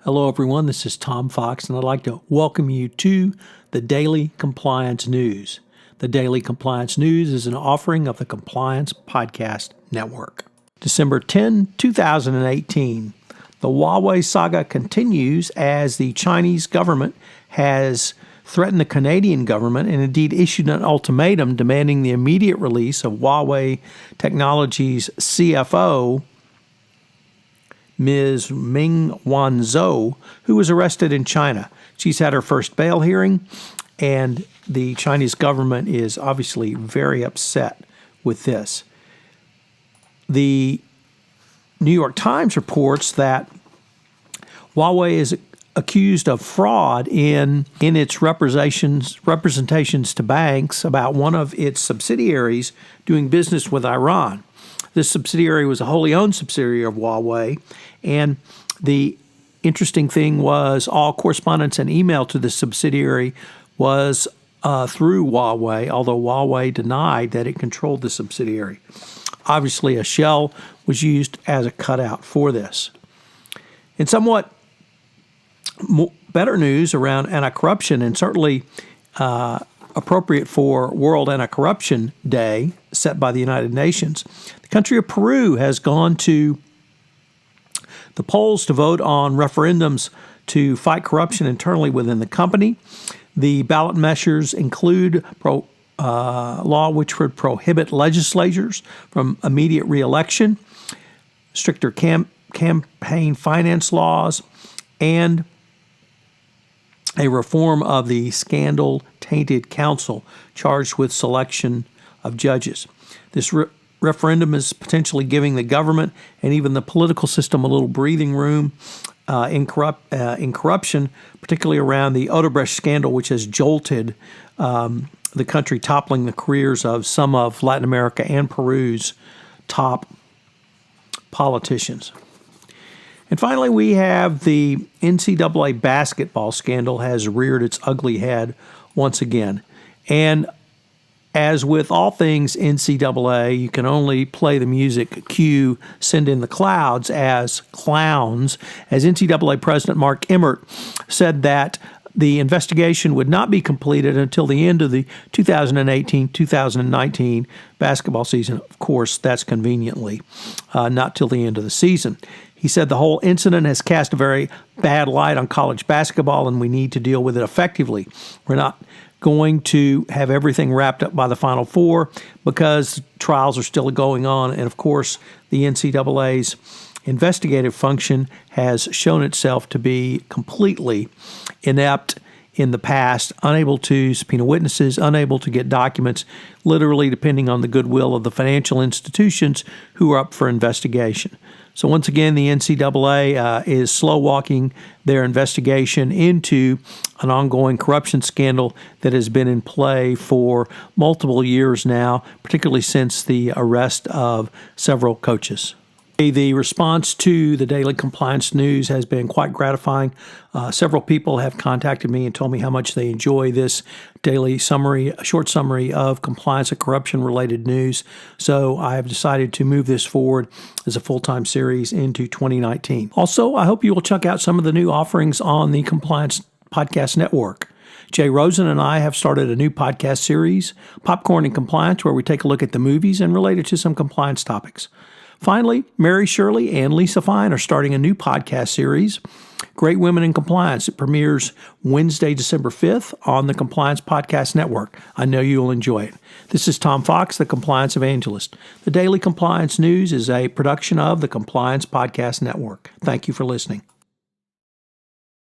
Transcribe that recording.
Hello, everyone. This is Tom Fox, and I'd like to welcome you to the Daily Compliance News. The Daily Compliance News is an offering of the Compliance Podcast Network. December 10, 2018. The Huawei saga continues as the Chinese government has threatened the Canadian government and indeed issued an ultimatum demanding the immediate release of Huawei Technologies' CFO, Ms. Ming Wanzhou, who was arrested in China. She's had her first bail hearing, and the Chinese government is obviously very upset with this. The New York Times reports that Huawei is accused of fraud in its representations to banks about one of its subsidiaries doing business with Iran. This subsidiary was a wholly owned subsidiary of Huawei, and the interesting thing was all correspondence and email to the subsidiary was through Huawei, although Huawei denied that it controlled the subsidiary. Obviously, a shell was used as a cutout for this. In somewhat better news around anti-corruption, and certainly appropriate for World Anti-Corruption Day set by the United Nations, the country of Peru has gone to the polls to vote on referendums to fight corruption internally within the company. The ballot measures include law which would prohibit legislators from immediate re-election, stricter campaign finance laws, and a reform of the scandal-tainted council charged with selection of judges. This referendum is potentially giving the government and even the political system a little breathing room in corruption, particularly around the Odebrecht scandal, which has jolted the country, toppling the careers of some of Latin America and Peru's top politicians. And finally, we have the NCAA basketball scandal has reared its ugly head once again. And as with all things NCAA, you can only play the music cue, send in the clouds as clowns, as NCAA President Mark Emmert said that the investigation would not be completed until the end of the 2018-2019 basketball season. Of course, that's conveniently not till the end of the season. He said the whole incident has cast a very bad light on college basketball, and we need to deal with it effectively. We're not going to have everything wrapped up by the Final Four because trials are still going on. And, of course, the NCAA's investigative function has shown itself to be completely inept in the past, unable to subpoena witnesses, unable to get documents, literally depending on the goodwill of the financial institutions who are up for investigation. So once again, the NCAA is slow-walking their investigation into an ongoing corruption scandal that has been in play for multiple years now, particularly since the arrest of several coaches. The response to the Daily Compliance News has been quite gratifying. Several people have contacted me and told me how much they enjoy this daily summary, a short summary of compliance and corruption-related news. So I have decided to move this forward as a full-time series into 2019. Also, I hope you will check out some of the new offerings on the Compliance Podcast Network. Jay Rosen and I have started a new podcast series, Popcorn and Compliance, where we take a look at the movies and relate it to some compliance topics. Finally, Mary Shirley and Lisa Fine are starting a new podcast series, Great Women in Compliance. It premieres Wednesday, December 5th on the Compliance Podcast Network. I know you'll enjoy it. This is Tom Fox, the Compliance Evangelist. The Daily Compliance News is a production of the Compliance Podcast Network. Thank you for listening.